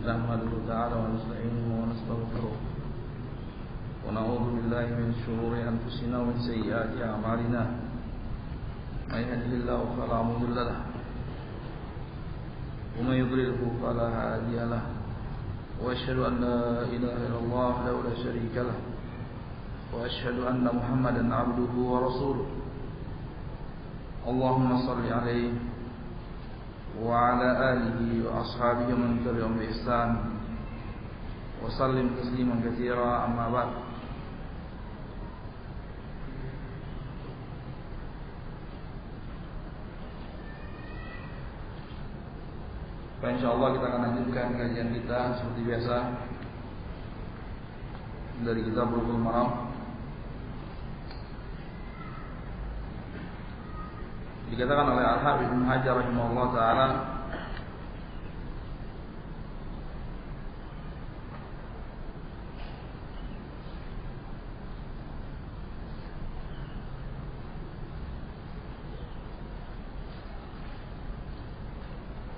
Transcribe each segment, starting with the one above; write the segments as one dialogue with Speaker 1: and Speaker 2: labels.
Speaker 1: نحمده تعالى ونستعينه ونستغفره ونعوذ بالله من شرور أنفسنا ومن سيئات أعمالنا من يهده الله فلا مضل له ومن يضلله فلا هادي له وأشهد أن لا إله إلا الله وحده لا شريك له وأشهد أن محمدا عبده ورسوله اللهم صل عليه وعلى آله وأصحابه ومن تبعهم بإحسان وسلم تسليما كثيرا أما بعد. Insyaallah kita akan lanjutkan kajian kita seperti biasa dari kitab Bulughul Maram. Dikatakan oleh Al-Hafidz Ibnu Hajar rahimahullah taala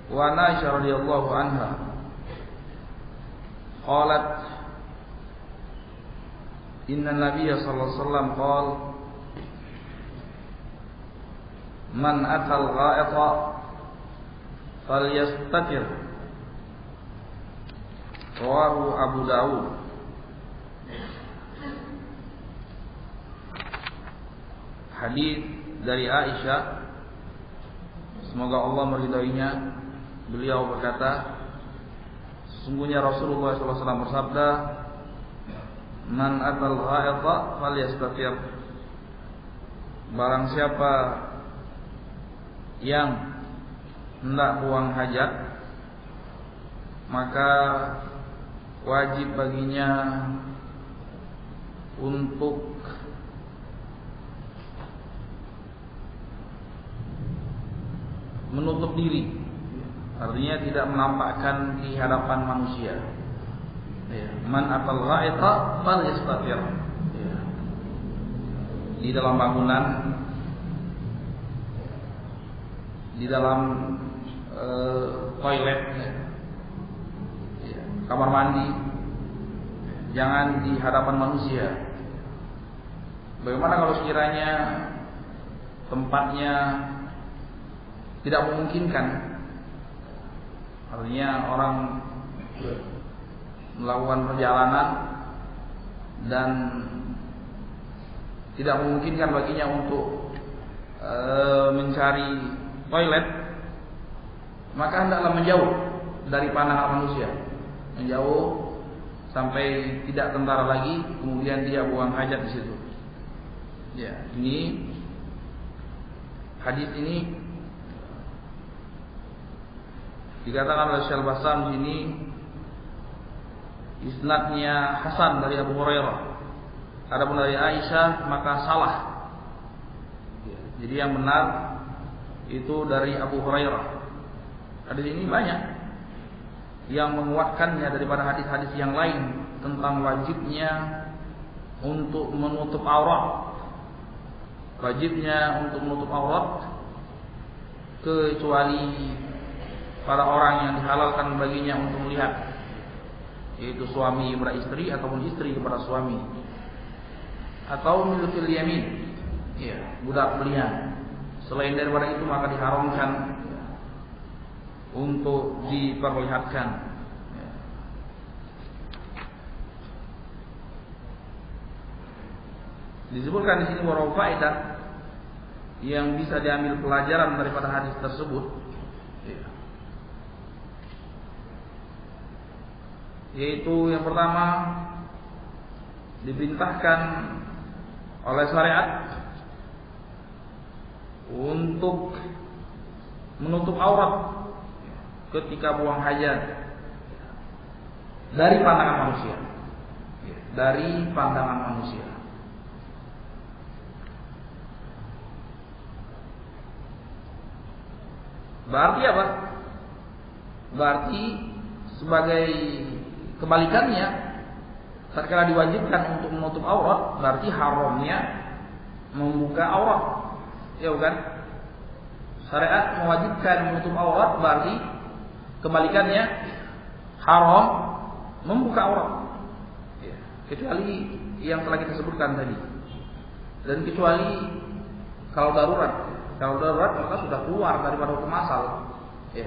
Speaker 1: wa Aisyah radhiyallahu anha qalat inna nabiyya sallallahu alaihi wasallam qala man atal gha'ita falyastatir rawahu Abu Dawud. Hadis dari Aisyah, semoga Allah meridainya, beliau berkata, sesungguhnya Rasulullah SAW bersabda, man atal gha'ita falyastatir, barang siapa yang hendak buang hajat, maka wajib baginya untuk menutup diri, artinya tidak menampakkan di hadapan manusia. Man atal gha'ita falyastatir, di dalam bangunan, di dalam toilet, kamar mandi, jangan di hadapan manusia. Bagaimana kalau sekiranya tempatnya tidak memungkinkan, artinya orang melakukan perjalanan dan tidak memungkinkan baginya untuk mencari toilet, maka hendaklah menjauh dari pandangan manusia, menjauh sampai tidak tentara lagi, kemudian dia buang hajat di situ. Ya, ini hadis ini dikatakan oleh Syekh Al-Bassam di sini isnadnya hasan dari Abu Hurairah. Adapun dari Aisyah maka salah. Jadi yang benar itu dari Abu Hurairah. Hadis ini banyak yang menguatkannya daripada hadis-hadis yang lain tentang wajibnya untuk menutup aurat. Wajibnya untuk menutup aurat kecuali pada orang yang dihalalkan baginya untuk melihat, yaitu suami kepada istri ataupun istri kepada suami, atau milkil yamin, budak belian. Selain daripada itu maka diharamkan untuk diperlihatkan. Disebutkan di sini beberapa faedah yang bisa diambil pelajaran daripada hadis tersebut, yaitu yang pertama, diperintahkan oleh syariat untuk menutup aurat ketika buang hajat dari pandangan manusia. Dari pandangan manusia. Berarti apa? Berarti sebagai kebalikannya, tatkala diwajibkan untuk menutup aurat, berarti haramnya membuka aurat. Ya bukan? Syariat mewajibkan menutup aurat, berarti kebalikannya haram membuka aurat. Ya. Kecuali yang telah kita sebutkan tadi. Dan kecuali kalau darurat. Kalau darurat maka sudah keluar daripada hukum asal. Ya.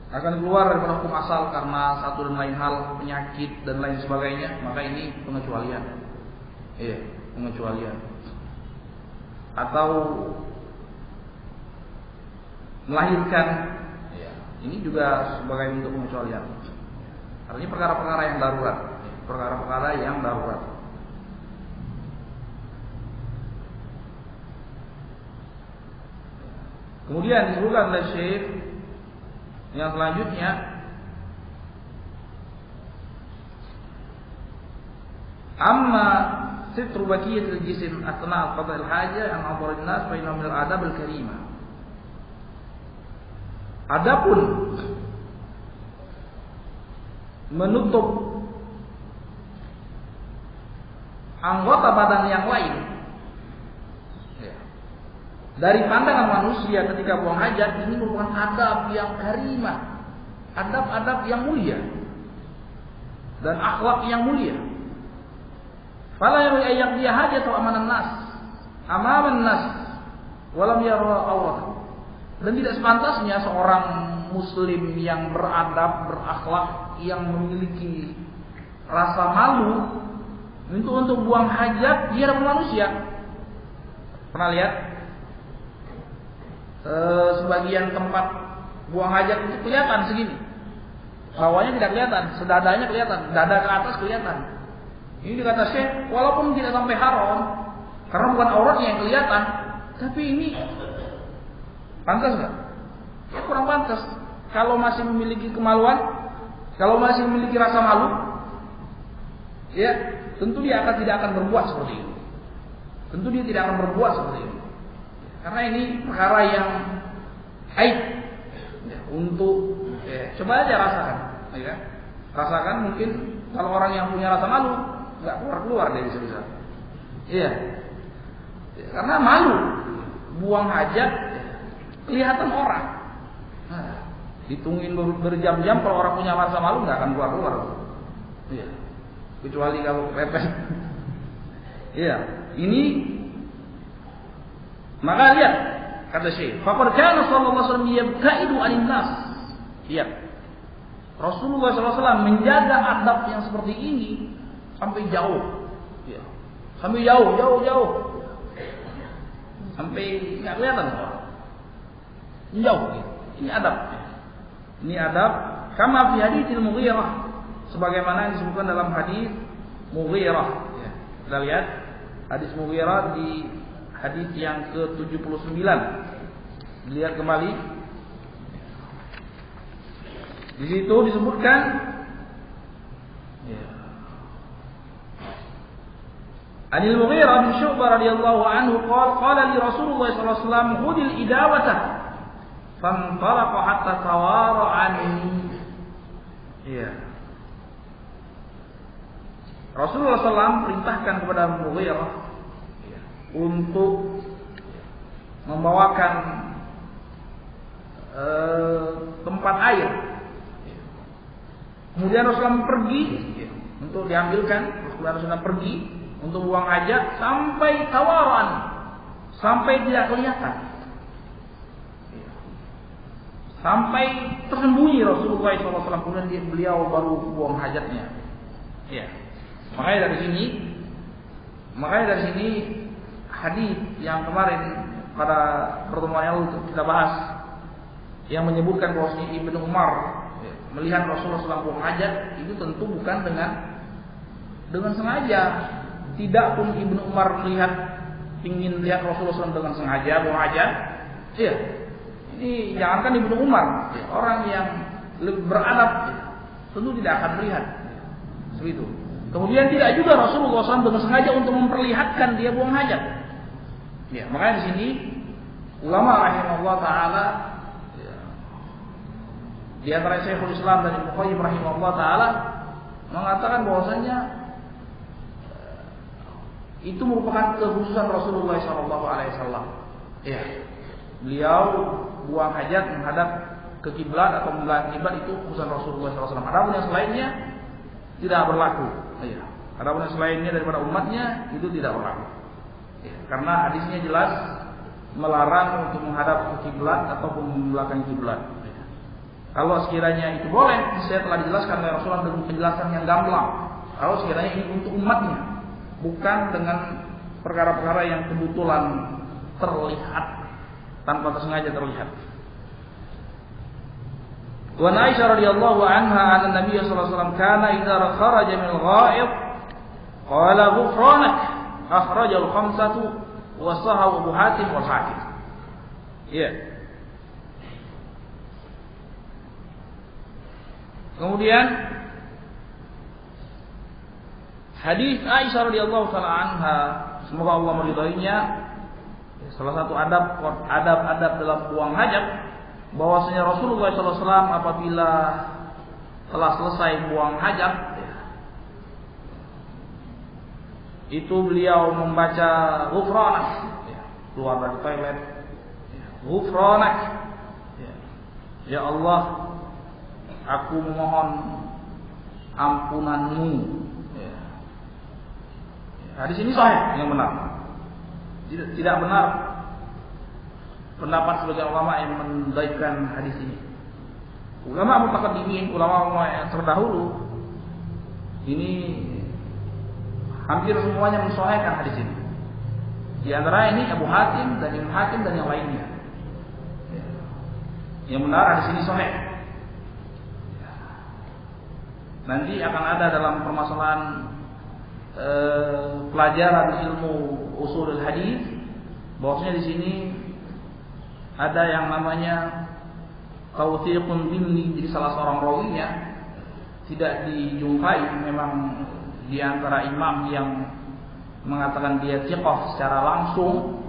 Speaker 1: Akan keluar daripada hukum asal karena satu dan lain hal, penyakit dan lain sebagainya, maka ini pengecualian. Iya, pengecualian. Atau melahirkan, ya, ini juga sebagai bentuk pengecualian. Artinya perkara-perkara yang darurat, perkara-perkara yang darurat. Kemudian disebutkan oleh Syekh yang selanjutnya, amma sitru baqiyatil jism asna qada al-haja an adharin nas fa inna min al-adab al-karimah. Adapun menutup anggota badan yang lain dari pandangan manusia ketika buang hajat, ini merupakan adab yang karimah, adab-adab yang mulia dan akhlak yang mulia. Fala yaqdi hajat atau amanan nas, walam yara awrat. Dan tidak sepantasnya seorang muslim yang beradab, berakhlak, yang memiliki rasa malu untuk buang hajat di hadapan manusia. Pernah lihat? Sebagian tempat buang hajat itu kelihatan segini, bawahnya tidak kelihatan, sedadanya kelihatan, dada ke atas kelihatan. Ini dikata Syekh, walaupun tidak sampai haram, karena bukan auratnya yang kelihatan, tapi ini pantas nggak? Ya kurang pantas. Kalau masih memiliki kemaluan, kalau masih memiliki rasa malu, ya tentu dia tidak akan berbuat seperti itu. Tentu dia tidak akan berbuat seperti itu. Karena ini perkara yang aib ya, untuk coba aja rasakan, ya. Rasakan mungkin kalau orang yang punya rasa malu nggak keluar dari bisa-bisa. Iya, ya, karena malu buang hajat kelihatan orang. Nah, ditungguin berjam-jam kalau orang punya rasa malu nggak akan keluar. Iya, kecuali kalau pepes. Iya, ini. Maka lihat kata Syekh, faqad kana sallallahu alaihi wasallam yabta'idu 'anil nas. Lihat. Rasulullah SAW menjaga adab yang seperti ini sampai jauh. Ya. Sampai jauh. Sampai enggak kelihatan orang. Jauh gitu. Ini adab. Ini adab kama fi haditsil Mughirah, sebagaimana yang disebutkan dalam hadis Mughirah. Ya. Kita lihat hadis Mughirah di hadis yang ke-79. Lihat kembali. Di situ disebutkan Anil Mughirah bin Syu'bah radhiyallahu anhu qala li Rasulullah sallallahu alaihi wasallam khudil idawata fantalaqa hatta tawara anni. Iya. Rasulullah SAW perintahkan kepada Mughirah untuk membawakan tempat air. Kemudian Rasulullah pergi untuk diambilkan. Rasulullah pergi untuk buang hajat sampai tawaran, sampai tidak kelihatan, sampai tersembunyi Rasulullah SAW. Kemudian beliau baru buang hajatnya. Ya. Makanya dari sini hadis yang kemarin pada pertemuan yang lalu kita bahas, yang menyebutkan bahwa Ibnu Umar melihat Rasulullah SAW buang hajat, itu tentu bukan dengan sengaja. Tidak pun Ibnu Umar ingin lihat Rasulullah SAW dengan sengaja buang hajat. Iya. Ini jangankan Ibnu Umar, orang yang lebih beradab tentu tidak akan melihat seperti itu. Kemudian tidak juga Rasulullah SAW dengan sengaja untuk memperlihatkan dia buang hajat. Ya, makanya di sini ulama rahimahullah taala, ya, di antara Syekhul Islam dan Ibnu Qayyim rahimahullah taala mengatakan bahwasanya itu merupakan kekhususan Rasulullah SAW. Ya, beliau buang hajat menghadap ke kiblat atau membelakangi kiblat itu urusan Rasulullah SAW. Adapun yang selainnya tidak berlaku. Iya. Adapun yang selainnya daripada umatnya itu tidak berlaku. Ya, karena hadisnya jelas melarang untuk menghadap ke kiblat ataupun membelakangi kiblat. Ya. Kalau sekiranya itu boleh, saya telah dijelaskan oleh Rasulullah dengan penjelasan yang gamblang. Kalau sekiranya ini untuk umatnya, bukan dengan perkara-perkara yang kebetulan terlihat tanpa tersengaja terlihat. Wa Aisyah radhiyallahu anha anna Nabi sallallahu alaihi wasallam kana idza kharaja min al-gha'id qala ghufranak akhrajal khamsatu wa sahahu Abu Hatim wal Hakim. Iya. Kemudian hadis Aisyah radhiyallahu taala anha, semoga Allah meridainya, salah satu adab dalam buang hajat, bahwasanya Rasulullah SAW apabila telah selesai buang hajat, itu beliau membaca ghufranak, keluar dari toilet, ghufranak, ya Allah, aku memohon ampunanmu. Hadis ini sahih, yang benar. Tidak benar pendapat sebagian ulama yang mendhaifkan hadis ini. Ulama mutaqaddimin, ulama yang terdahulu ini hampir semuanya mensahihkan hadis ini. Di antara ini Abu Hatim dan Imam Hakim dan yang lainnya. Yang benar hadis ini sahih. Nanti akan ada dalam permasalahan pelajaran ilmu ushul hadis, bahwasanya di sini ada yang namanya tawthiqun dhimni, jadi salah seorang rawinya tidak dijumpai memang di antara imam yang mengatakan dia thiqah secara langsung,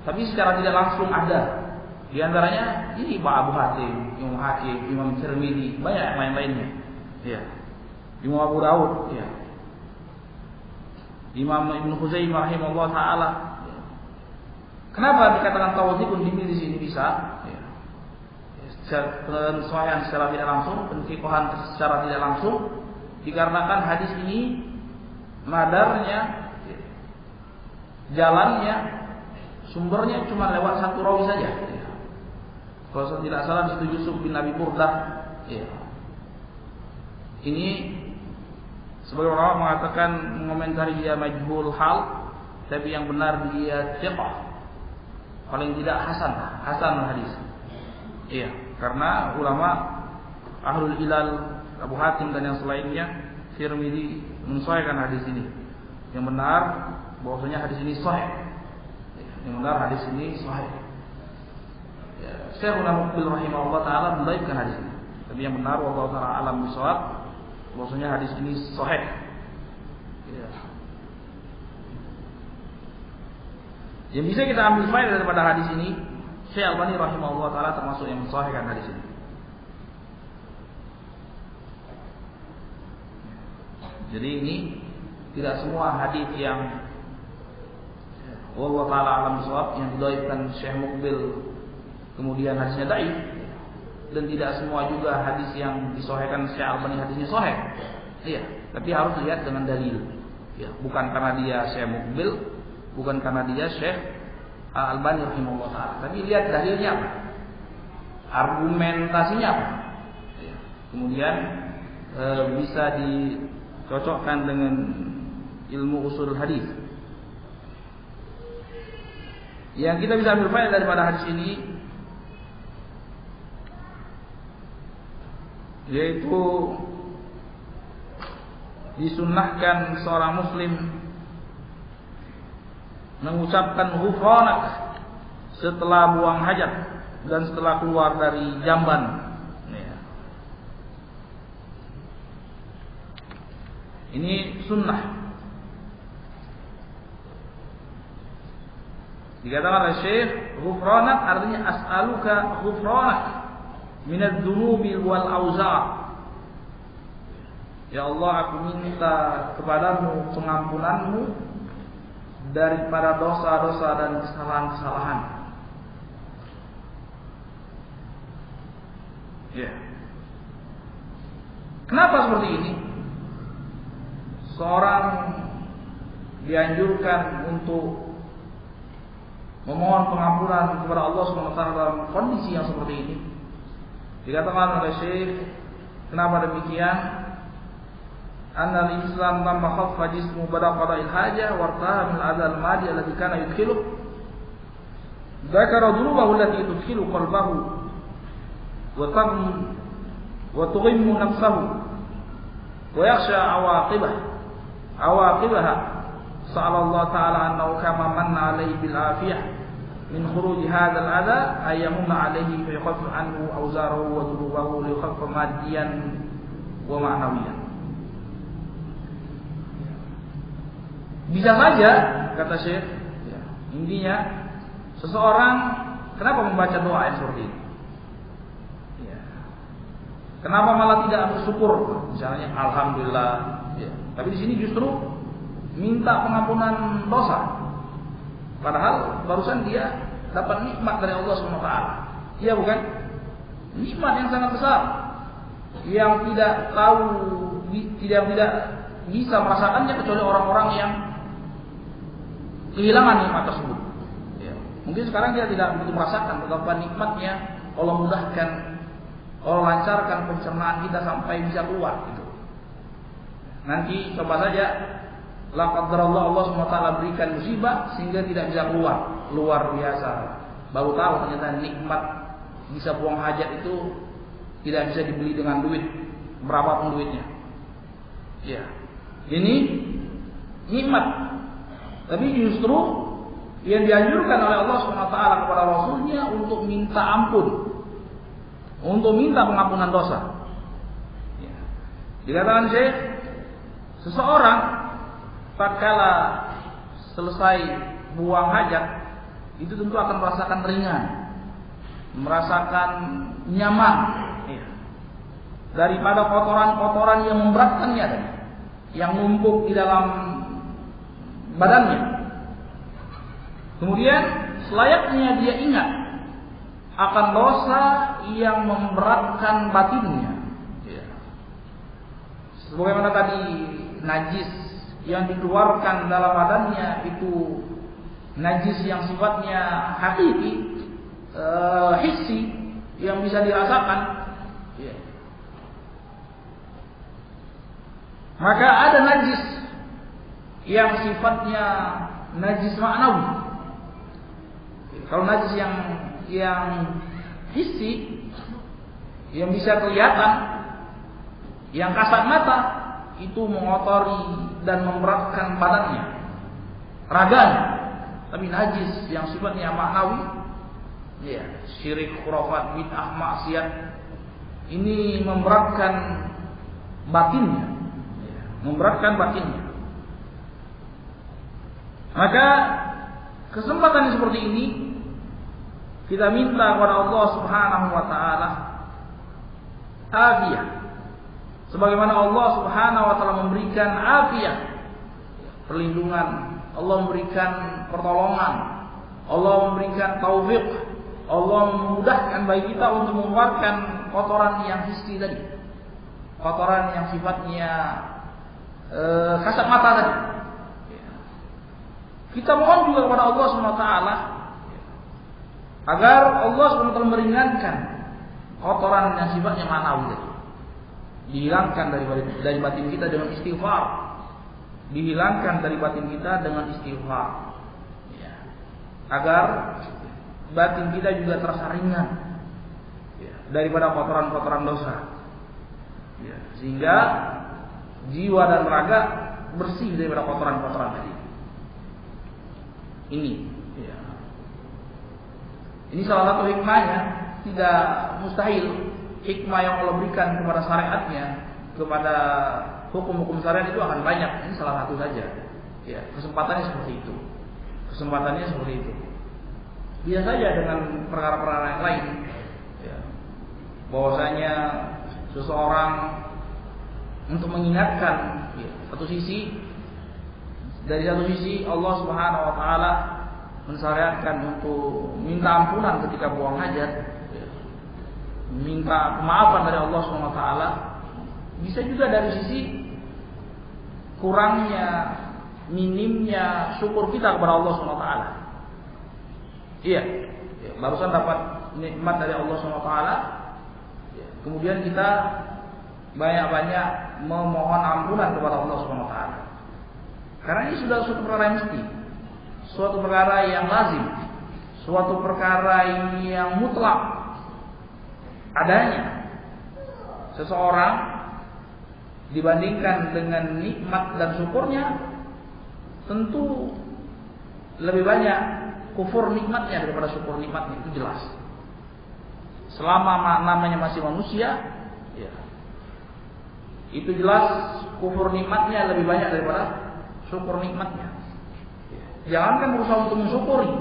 Speaker 1: tapi secara tidak langsung ada. Di antaranya ini Pak Abu Hatim, Imam Hakim, Imam Tirmidzi, banyak yang lain-lainnya. Ya. Imam Abu Daud, ya. Imam Ibnu Khuzaimah rahimahullah taala. Kenapa dikatakan tawthiqun dhimni di sini bisa? Penyesuaian secara tidak langsung, penfiqhan secara tidak langsung, dikarenakan hadis ini madarnya, jalannya, sumbernya cuma lewat satu rawi saja. Kalau tidak salah di situ Yusuf bin Abi Burdah. Ini sebagian ulama mengatakan, mengomentari dia majhul hal, tapi yang benar dia thiqah, paling tidak hasan hadis. Iya, karena ulama ahlul ilal Abu Hatim dan yang selainnya, Tirmidzi mensahihkan hadis ini. Yang benar bahwasanya hadis ini sahih. Yang benar hadis ini sahih. Syekhuna Muqbil rahimahullah taala mendhaifkan hadis ini. Tapi yang benar wallahu taala alam bisawab, bahwasanya hadis ini sahih. Ya. Yang bisa kita ambil faedah daripada hadis ini, Syekh Albani rahimahullah taala termasuk yang mensahihkan hadis ini. Jadi ini tidak semua hadis yang wallahu taala alam bisawab yang didhaifkan Syekh Muqbil kemudian hadisnya dhaif, dan tidak semua juga hadis yang disahihkan Syekh Albani hadisnya sahih. Iya, tapi harus lihat dengan dalil. Ya, bukan karena dia Syekh Muqbil, bukan karena dia Syekh Albani rahimahullah taala, tapi lihat dalilnya apa, argumentasinya apa. Ya. Kemudian bisa dicocokkan dengan ilmu usul hadis. Yang kita bisa ambil faedah daripada hadis ini, yaitu disunnahkan seorang muslim mengucapkan ghufranak setelah buang hajat dan setelah keluar dari jamban. Ini sunnah. Dikatakan oleh Syekh, ghufranak artinya as'aluka ghufranak minadz dzunubi wal auza'. Ya Allah, aku minta kepadamu pengampunanmu daripada dosa-dosa dan kesalahan-kesalahan. Kenapa seperti ini? Seorang dianjurkan untuk memohon pengampunan kepada Allah SWT dalam kondisi yang seperti ini. Dikatakan oleh Syekh, kenapa demikian? Anna al-Islam lamma khaffa jismu bada qada'il hajah wartaha min al-adha al-madi alladhi kana yudkhiluh. Dzakara dhunubahu allati tudkhilu qalbahu wa tughimmu nafsahu wa yakhsha awaqibaha. Sa'ala Allah ta'ala annahu kama manna alayhi bil afiyah min khuruj hadha al-adha ay yamunna alayhi fa yakhaffif anhu awzarahu wa dhunubahu li yakhaffa maddiyan wa ma'nawiyan. Bisa saja, kata Syekh, ya, intinya seseorang kenapa membaca doa yang seperti ini? Ya. Kenapa malah tidak bersyukur? Misalnya, alhamdulillah. Ya. Tapi di sini justru minta pengampunan dosa. Padahal barusan dia dapat nikmat dari Allah SWT. Iya bukan? Nikmat yang sangat besar, yang tidak tidak bisa merasakannya kecuali orang-orang yang kehilangan nikmat tersebut. Ya. Mungkin sekarang dia tidak begitu merasakan betapa nikmatnya Allah mudahkan, Allah lancarkan pencernaan kita sampai bisa keluar. Gitu. Nanti coba saja, la qadarallah Allah SWT berikan musibah sehingga tidak bisa keluar. Luar biasa. Baru tahu ternyata nikmat bisa buang hajat itu tidak bisa dibeli dengan duit, berapapun duitnya. Ya. Ini nikmat. Tapi justru yang dianjurkan oleh Allah SWT kepada Rasulnya untuk minta ampun, untuk minta pengampunan dosa. Ya. Dikatakan Syekh, seseorang tatkala selesai buang hajat itu tentu akan merasakan ringan, merasakan nyaman, ya, daripada kotoran-kotoran yang memberatkannya tadi, yang numpuk di dalam badannya. Kemudian selayaknya dia ingat akan dosa yang memberatkan batinnya. Ya. Sebagaimana tadi najis yang dikeluarkan dalam badannya itu najis yang sifatnya hakiki, hissi, yang bisa dirasakan. Ya. Maka ada najis yang sifatnya najis maknawi. Kalau najis yang hissi, yang bisa kelihatan, yang kasat mata, itu mengotori dan memberatkan badannya, raganya. Tapi najis yang sifatnya maknawi, ya, syirik, khurafat, bid'ah, maksiat, ini memberatkan batinnya, ya, memberatkan batinnya. Maka kesempatan seperti ini kita minta kepada Allah Subhanahu wa taala afiyah. Sebagaimana Allah Subhanahu wa taala memberikan afiyah, perlindungan, Allah memberikan pertolongan, Allah memberikan taufik, Allah memudahkan bagi kita untuk mengeluarkan kotoran yang hissi tadi, kotoran yang sifatnya kasat mata tadi. Kita mohon juga kepada Allah SWT agar Allah SWT meringankan kotoran yang sifatnya manawi tadi, dihilangkan dari batin kita dengan istighfar, dihilangkan dari batin kita dengan istighfar, ya. Agar batin kita juga terasa ringan, ya, daripada kotoran-kotoran dosa, ya. Sehingga jiwa dan raga bersih daripada kotoran-kotoran tadi. Ini, ya. Ini salah satu hikmahnya. Tidak mustahil hikmah yang Allah berikan kepada syariatnya, kepada hukum-hukum syariat itu akan banyak. Ini salah satu saja. Ya, kesempatannya seperti itu. Kesempatannya seperti itu. Bisa saja dengan perkara-perkara yang lain. Ya. Bahwasanya seseorang untuk mengingatkan, ya, satu sisi. Dari satu sisi Allah Subhanahu wa taala mensyariatkan untuk minta ampunan ketika buang hajat, minta kemaafan dari Allah Subhanahu wa taala. Di Bisa juga dari sisi kurangnya, minimnya syukur kita kepada Allah SWT. Iya, barusan dapat nikmat dari Allah SWT, kemudian kita banyak-banyak memohon ampunan kepada Allah SWT. Karena ini sudah suatu perkara yang mesti, suatu perkara yang lazim, suatu perkara yang mutlak adanya. Seseorang dibandingkan dengan nikmat dan syukurnya, tentu lebih banyak kufur nikmatnya daripada syukur nikmatnya, itu jelas. Selama namanya masih manusia, ya, itu jelas kufur nikmatnya lebih banyak daripada syukur nikmatnya. Jangankan berusaha untuk mensyukuri,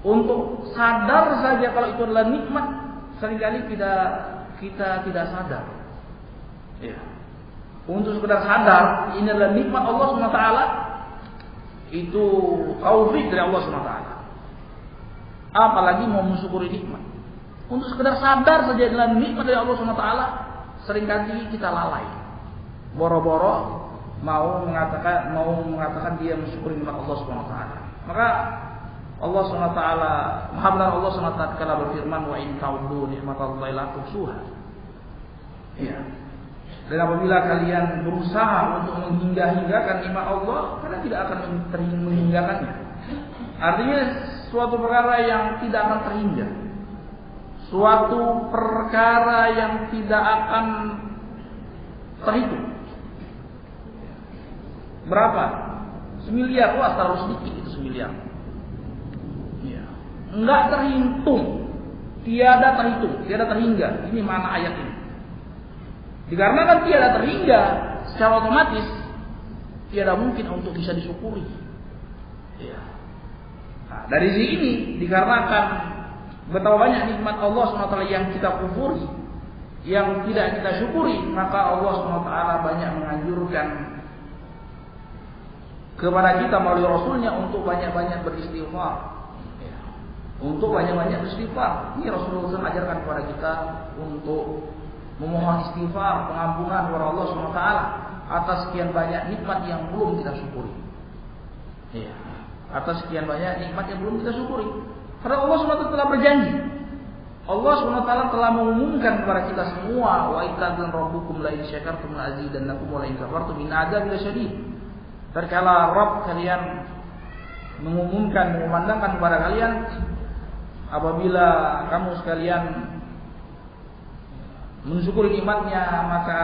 Speaker 1: untuk sadar saja kalau itu adalah nikmat, seringkali kita tidak sadar. Ya. Untuk sekedar sadar ini adalah nikmat Allah SWT, itu taufik dari Allah SWT. Apalagi mau mensyukuri nikmat. Untuk sekedar sadar saja adalah nikmat dari Allah SWT, seringkali kita lalai. Boro-boro mau mengatakan dia mensyukuri nikmat Allah SWT. Maka Allah SWT, Maha benar Allah SWT kala berfirman, wa in ta'uddu nikmatallahi la tuhsuha. Ya. Dan apabila kalian berusaha untuk menghingga-hinggakan nikmat Allah, kalian tidak akan menghinggakannya. Artinya suatu perkara yang tidak akan terhingga, suatu perkara yang tidak akan terhitung. Berapa? 1 miliar, wah terlalu sedikit itu 1 miliar. Ya. Enggak terhitung, tiada terhitung, tiada terhingga. Ini makna ayat ini. Dikarenakan tiada terhingga, secara otomatis tiada mungkin untuk bisa disyukuri. Ya. Nah, dari sini ini dikarenakan betapa banyak nikmat Allah SWT yang kita kufuri, yang tidak kita syukuri, maka Allah SWT banyak menganjurkan kepada kita melalui Rasulnya untuk banyak-banyak beristighfar. Ya. Untuk banyak-banyak beristighfar. Ini Rasulullah SAW ajarkan kepada kita untuk memohon istighfar, pengampunan kepada Allah SWT atas sekian banyak nikmat yang belum kita syukuri. Ya. Atas sekian banyak nikmat yang belum kita syukuri. Karena Allah SWT telah berjanji. Allah SWT telah mengumumkan kepada kita semua, wa idzan rabbukum la in syakartum la azidannakum wa la in kafartum inna adzabi lasyadid. Terkala Rabb kalian mengumandangkan kepada kalian, apabila kamu sekalian mensyukuri nikmatnya, maka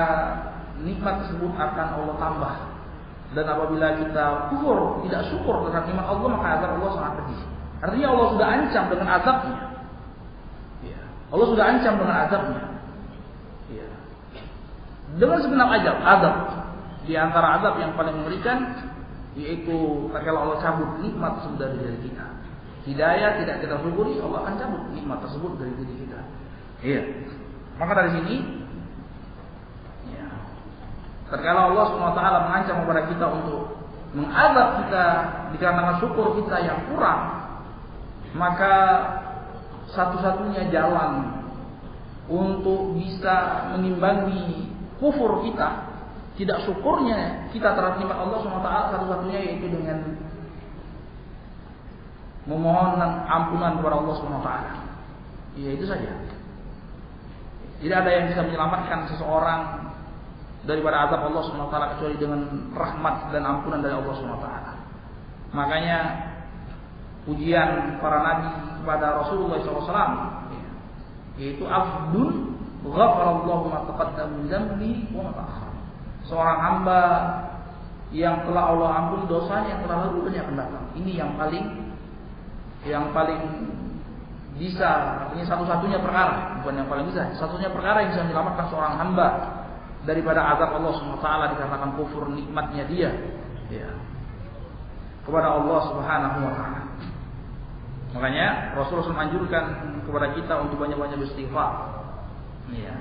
Speaker 1: nikmat tersebut akan Allah tambah. Dan apabila kita kufur, tidak syukur terhadap nikmat Allah, maka azab Allah sangat pedih. Artinya Allah sudah ancam dengan azabnya. Ya. Allah sudah ancam dengan azabnya. Ya. Dengan segenap azab. Di antara azab yang paling mengerikan, yaitu tatkala Allah cabut nikmat tersebut dari diri kita. Hidayah tidak kita syukuri, Allah akan cabut nikmat tersebut dari diri kita. Iya. Maka dari sini, ya, tatkala Allah SWT mengancam kepada kita untuk mengazab kita dikarenakan syukur kita yang kurang, maka satu-satunya jalan untuk bisa menimbangi kufur kita, tidak syukurnya kita terhadap nikmat Allah SWT, satu-satunya yaitu dengan memohon ampunan kepada Allah SWT. Ya, itu saja. Tidak ada yang bisa menyelamatkan seseorang daripada azab Allah SWT kecuali dengan rahmat dan ampunan dari Allah SWT. Makanya pujian para nabi kepada Rasulullah SAW, yaitu abdun ghafarallahu ma taqaddama min dzambi wa ma ta'akhkhar. Seorang hamba yang telah Allah ampuni dosanya yang telah lalu dan yang akan datang. Ini yang paling bisa, artinya satu-satunya perkara, bukan yang paling bisa, satunya perkara yang bisa menyelamatkan seorang hamba daripada azab Allah SWT dikarenakan kufur nikmatnya dia, ya, kepada Allah Subhanahu wa taala. Makanya Rasulullah SAW anjurkan kepada kita untuk banyak-banyak beristighfar. Ya.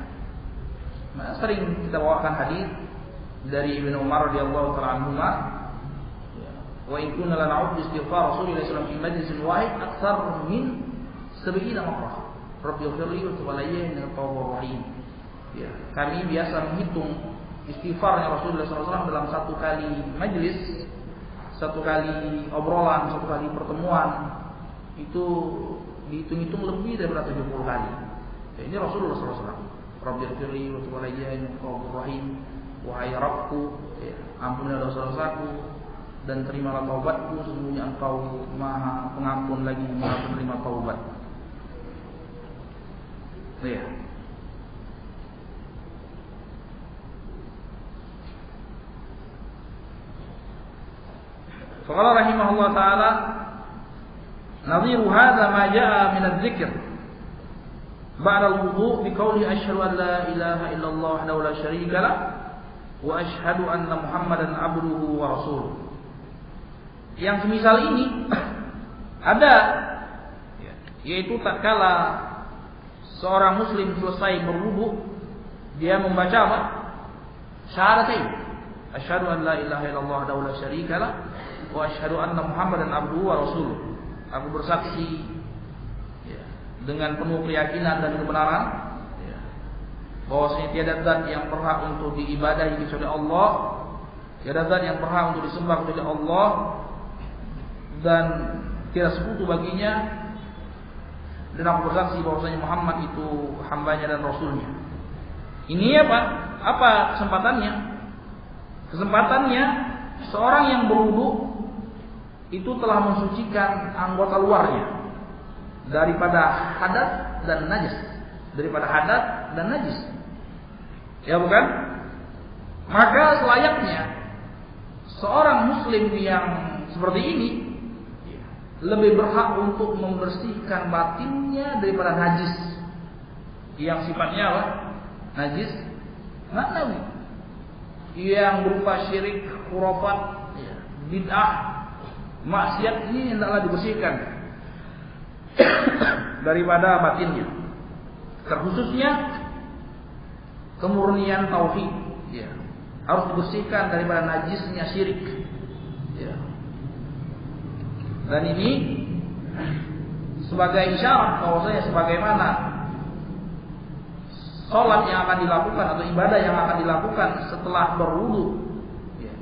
Speaker 1: Nah, sering kita bawakan hadis dari Ibnu Umar radhiyallahu taala anhu, wa in kunna la na'ud istighfar Rasulullah sallallahu alaihi wasallam fi majlisin wahid aktsar min 70 marrah. Rabbi ighfirli wa tub alayya innaka tawwabur rahim. Ya, kami biasa menghitung istighfarnya Rasulullah SAW dalam satu kali majlis, satu kali obrolan, satu kali pertemuan itu dihitung-hitung lebih daripada 70 kali. Ya, ini Rasulullah SAW. Rabbighfirli wa tub alayya innaka ghafurur rahim. Wahai Rabbku, ya, ampunilah dosa-dosaku dan terimalah taubatku, sesungguhnya Engkau Maha Pengampun lagi Maha Penerima taubat. Ya. Faqala rahimahullah taala nadhiru hadza ma jaa min adz-dzikr ba'da al-wudu' bi qawli asyhadu an la ilaha illallah wahdahu la syarika lah wa asyhadu anna Muhammadan abduhu wa rasuluh. Yang semisal ini ada, yaitu tatkala seorang muslim selesai berwudu dia membaca apa? Syahadatain. Asyhadu an la ilaha illallah wahdahu la syarika lah wa asyhadu anna Muhammadan abduhu wa rasuluh. Aku bersaksi dengan penuh keyakinan dan kebenaran bahwasanya tiada zat yang berhak untuk diibadahi kecuali Allah, tiada zat yang berhak untuk disembah kecuali Allah, dan tiada sekutu baginya, dan aku bersaksi bahwasanya Muhammad itu hambanya dan rasulnya. Ini apa? Apa kesempatannya? Kesempatannya seorang yang berwudu itu telah mensucikan anggota luarnya daripada hadas dan najis, daripada hadas dan najis. Ya bukan? Maka selayaknya seorang muslim yang seperti ini lebih berhak untuk membersihkan batinnya daripada najis yang sifatnya apa? Najis maknawi, yang berupa syirik, khurafat, bid'ah, maksiat. Ini hendaklah dibersihkan daripada batinnya, terkhususnya kemurnian tauhid, harus dibersihkan daripada najisnya syirik. Dan ini sebagai isyarat bahwasanya sebagaimana sholat yang akan dilakukan atau ibadah yang akan dilakukan setelah berwudu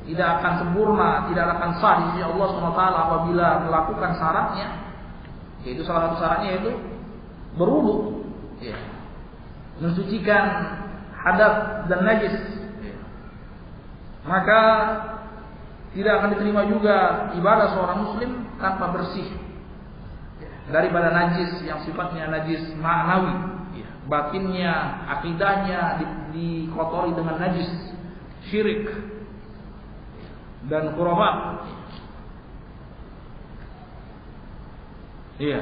Speaker 1: tidak akan sempurna, tidak akan sah di sisi Allah SWT apabila melakukan syaratnya, yaitu salah satu syaratnya yaitu berwudu, mensucikan hadas dan najis, maka tidak akan diterima juga ibadah seorang muslim tanpa bersih daripada najis yang sifatnya najis ma'nawi, batinnya, akidahnya dikotori dengan najis, syirik dan khurafat. Iya.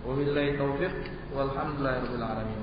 Speaker 1: Wabillahi taufiq walhamdulillahirabbil alamin.